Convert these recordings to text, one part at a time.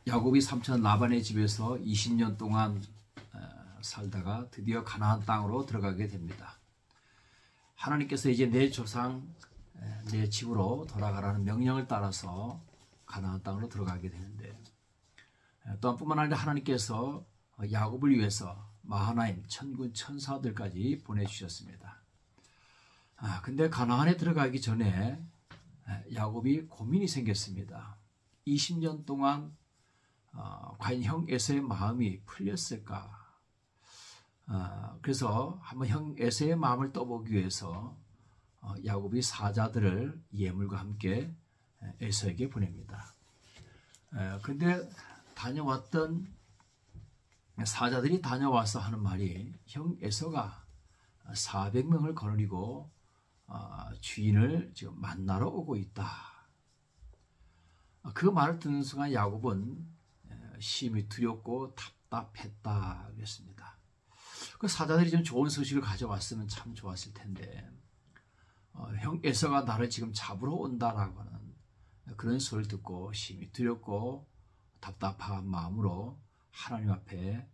야곱이 삼촌 라반의 집에서 20년 동안 살다가 드디어 가나안 땅으로 들어가게 됩니다. 하나님께서 이제 내 조상, 내 집으로 돌아가라는 명령을 따라서 가나안 땅으로 들어가게 되는데, 또한 뿐만 아니라 하나님께서 야곱을 위해서 마하나임, 천군 천사들까지 보내주셨습니다. 근데 가나안에 들어가기 전에 야곱이 고민이 생겼습니다. 20년 동안 과연 형 에서의 마음이 풀렸을까? 그래서 한번 형 에서의 마음을 떠보기 위해서 야곱이 사자들을 예물과 함께 에서에게 보냅니다. 그런데 다녀왔던 사자들이 다녀와서 하는 말이, 형 에서가 400명을 거느리고 주인을 지금 만나러 오고 있다. 그 말을 듣는 순간 야곱은 심히 두렵고 답답했다 그랬습니다. 그 사자들이 좀 좋은 소식을 가져왔으면 참 좋았을 텐데, 형 에서가 나를 지금 잡으러 온다라고 하는 그런 소리를 듣고 심히 두렵고 답답한 마음으로 하나님 앞에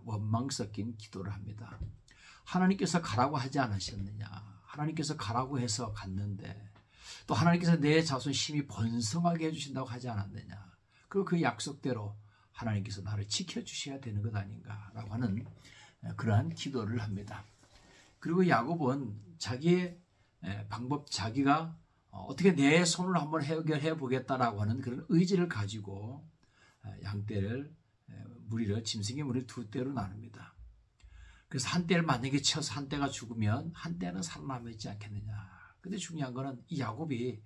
원망 섞인 기도를 합니다. 하나님께서 가라고 하지 않으셨느냐? 하나님께서 가라고 해서 갔는데, 또 하나님께서 내 자손 심히 번성하게 해주신다고 하지 않았느냐? 그리고 그 약속대로 하나님께서 나를 지켜주셔야 되는 것 아닌가라고 하는 그러한 기도를 합니다. 그리고 야곱은 자기의 방법, 자기가 어떻게 내 손으로 한번 해결해 보겠다라고 하는 그런 의지를 가지고 양떼를, 무리를, 짐승의 무리를 두 떼로 나눕니다. 그래서 한 떼를 만약에 쳐서 한 떼가 죽으면 한 떼는 살아남지 않겠느냐. 근데 중요한 거는 이 야곱이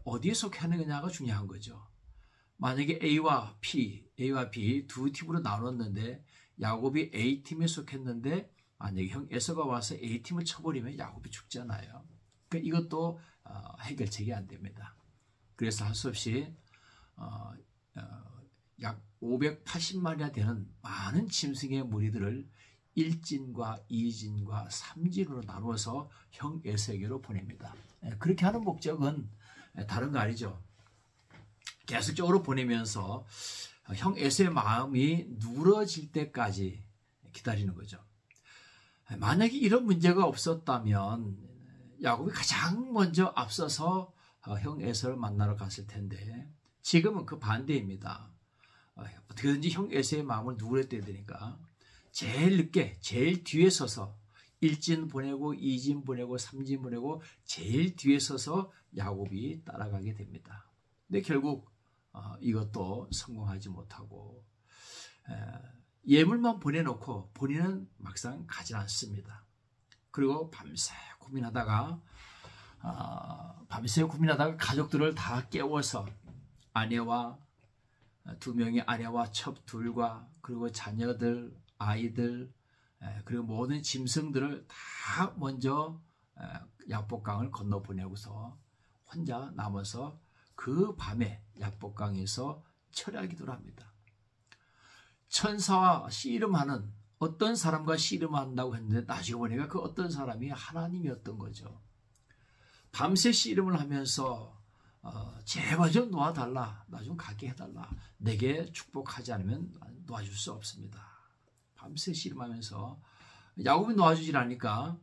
어디에 속하는 거냐가 중요한 거죠. 만약에 A와 B 두 팀으로 나눴는데 야곱이 A팀에 속했는데 만약에 형 에서가 와서 A팀을 쳐버리면 야곱이 죽잖아요. 그러니까 이것도 해결책이 안 됩니다. 그래서 할 수 없이 약 580마리나 되는 많은 짐승의 무리들을 1진과 2진과 3진으로 나누어서 형 에서에게로 보냅니다. 그렇게 하는 목적은 다른 거 아니죠. 계속적으로 보내면서 형 에서의 마음이 누러질 때까지 기다리는 거죠. 만약에 이런 문제가 없었다면 야곱이 가장 먼저 앞서서 형 에서를 만나러 갔을 텐데, 지금은 그 반대입니다. 어떻게든지 형 에서의 마음을 누그러뜨려야 되니까 제일 늦게, 제일 뒤에 서서 1진 보내고 2진 보내고 3진 보내고 제일 뒤에 서서 야곱이 따라가게 됩니다. 근데 결국 이것도 성공하지 못하고 예물만 보내놓고 본인은 막상 가지 않습니다. 그리고 밤새 고민하다가 가족들을 다 깨워서 아내와, 두 명의 아내와 첩 둘과, 그리고 자녀들, 아이들, 그리고 모든 짐승들을 다 먼저 야복강을 건너 보내고서 혼자 남아서 그 밤에 야복강에서 철야기도를 합니다. 천사와 씨름하는, 어떤 사람과 씨름한다고 했는데 나중에 보니까 그 어떤 사람이 하나님이었던 거죠. 밤새 씨름을 하면서 제발 좀 놓아달라, 나 좀 가게 해달라, 내게 축복하지 않으면 놓아줄 수 없습니다. 밤새 씨름하면서 야곱이 놓아주질 않으니까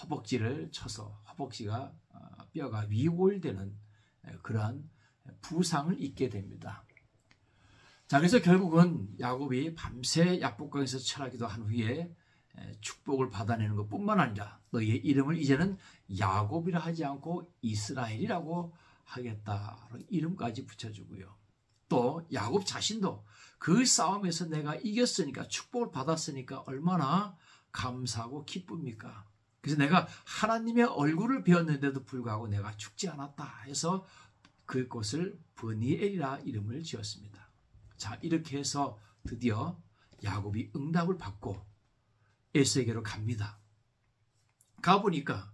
허벅지를 쳐서 허벅지가 뼈가 위골되는 그러한 부상을 입게 됩니다. 자, 그래서 결국은 야곱이 밤새 야복강에서 철하기도 한 후에 축복을 받아내는 것뿐만 아니라 너희의 이름을 이제는 야곱이라 하지 않고 이스라엘이라고 하겠다, 이름까지 붙여주고요. 또 야곱 자신도 그 싸움에서 내가 이겼으니까, 축복을 받았으니까 얼마나 감사하고 기쁩니까? 그래서 내가 하나님의 얼굴을 배웠는데도 불구하고 내가 죽지 않았다 해서 그곳을 브니엘이라 이름을 지었습니다. 자, 이렇게 해서 드디어 야곱이 응답을 받고 에서에게로 갑니다. 가보니까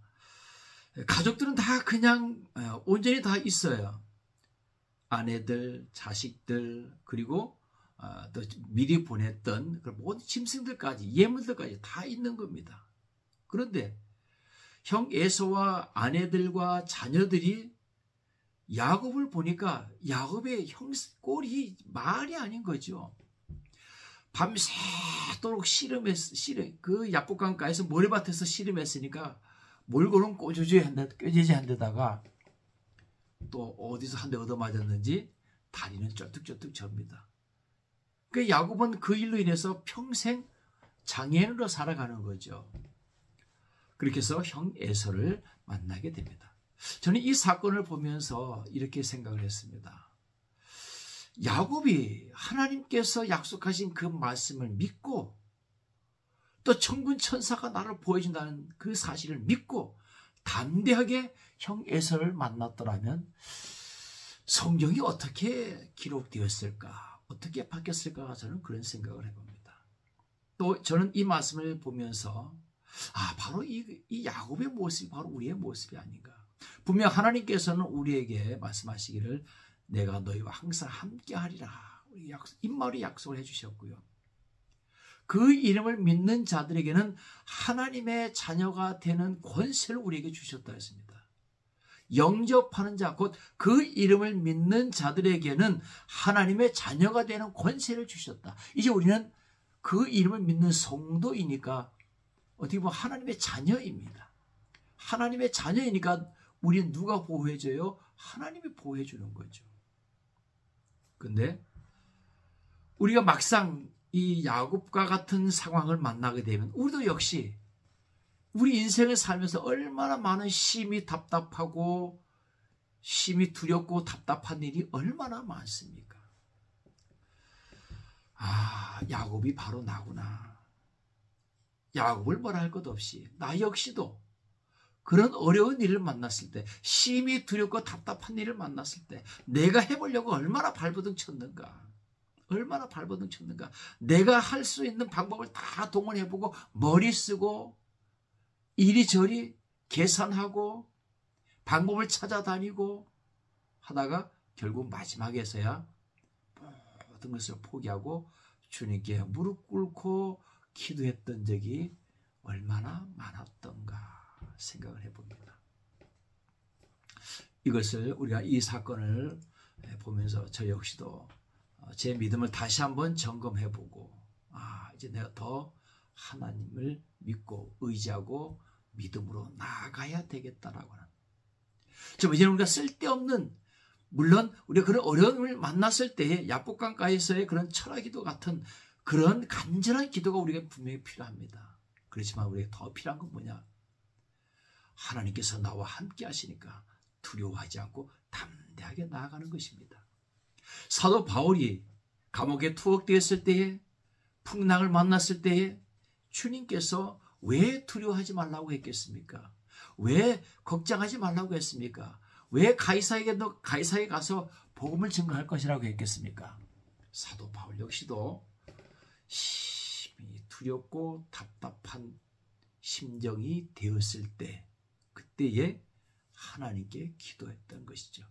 가족들은 다 그냥 온전히 다 있어요. 아내들, 자식들, 그리고 또 미리 보냈던 모든 짐승들까지, 예물들까지 다 있는 겁니다. 그런데 형 에서와 아내들과 자녀들이 야곱을 보니까 야곱의 꼴이 말이 아닌 거죠. 밤새도록 그 야복강가에서 모래밭에서 씨름했으니까 몰골은 꿰재지 한 데다가 또 어디서 한 대 얻어맞았는지 다리는 쩔뚝쩔뚝 접니다. 그 야곱은 그 일로 인해서 평생 장애인으로 살아가는 거죠. 그렇게 해서 형 에서를 만나게 됩니다. 저는 이 사건을 보면서 이렇게 생각을 했습니다. 야곱이 하나님께서 약속하신 그 말씀을 믿고 또 천군 천사가 나를 보여준다는 그 사실을 믿고 담대하게 형 에서를 만났더라면 성경이 어떻게 기록되었을까? 어떻게 바뀌었을까? 저는 그런 생각을 해봅니다. 또 저는 이 말씀을 보면서 바로 이 야곱의 모습이 바로 우리의 모습이 아닌가. 분명 하나님께서는 우리에게 말씀하시기를 내가 너희와 항상 함께하리라. 임마리 약속을 해주셨고요. 그 이름을 믿는 자들에게는 하나님의 자녀가 되는 권세를 우리에게 주셨다 했습니다. 영접하는 자, 곧 그 이름을 믿는 자들에게는 하나님의 자녀가 되는 권세를 주셨다. 이제 우리는 그 이름을 믿는 성도이니까 어떻게 보면 하나님의 자녀입니다. 하나님의 자녀이니까 우리는 누가 보호해줘요? 하나님이 보호해주는 거죠. 근데 우리가 막상 이 야곱과 같은 상황을 만나게 되면 우리도 역시 우리 인생을 살면서 얼마나 많은 심히 답답하고 심히 두렵고 답답한 일이 얼마나 많습니까? 야곱이 바로 나구나. 야곱을 뭐라 할 것 없이 나 역시도 그런 어려운 일을 만났을 때, 심히 두렵고 답답한 일을 만났을 때 내가 해보려고 얼마나 발버둥 쳤는가. 얼마나 발버둥 쳤는가. 내가 할 수 있는 방법을 다 동원해보고 머리 쓰고 이리저리 계산하고 방법을 찾아다니고 하다가 결국 마지막에서야 모든 것을 포기하고 주님께 무릎 꿇고 기도했던 적이 얼마나 많았던가 생각을 해봅니다. 이것을 우리가 이 사건을 보면서 저 역시도 제 믿음을 다시 한번 점검해보고 이제 내가 더 하나님을 믿고 의지하고 믿음으로 나아가야 되겠다라고 하는. 이제는 우리가 쓸데없는, 물론 우리가 그런 어려움을 만났을 때에 야복강가에서의 그런 철학기도 같은 그런 간절한 기도가 우리가 분명히 필요합니다. 그렇지만 우리가 더 필요한 건 뭐냐? 하나님께서 나와 함께 하시니까 두려워하지 않고 담대하게 나아가는 것입니다. 사도 바울이 감옥에 투옥되었을 때에, 풍랑을 만났을 때에 주님께서 왜 두려워하지 말라고 했겠습니까? 왜 걱정하지 말라고 했습니까? 왜 가이사에게 가서 복음을 증거할 것이라고 했겠습니까? 사도 바울 역시도 심히 두렵고 답답한 심정이 되었을 때, 그때에 하나님께 기도했던 것이죠.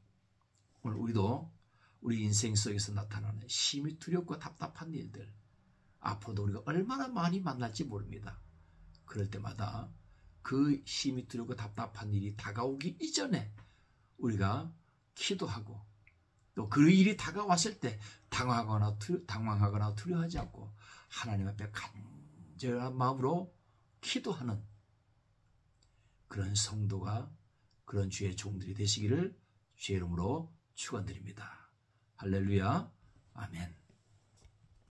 오늘 우리도 우리 인생 속에서 나타나는 심히 두렵고 답답한 일들, 앞으로도 우리가 얼마나 많이 만날지 모릅니다. 그럴 때마다 그 심히 두렵고 답답한 일이 다가오기 이전에 우리가 기도하고, 또 그 일이 다가왔을 때 당황하거나 두려워하지 않고 하나님 앞에 간절한 마음으로 기도하는 그런 성도가, 그런 주의 종들이 되시기를 주의 이름으로 축원드립니다. 할렐루야. 아멘.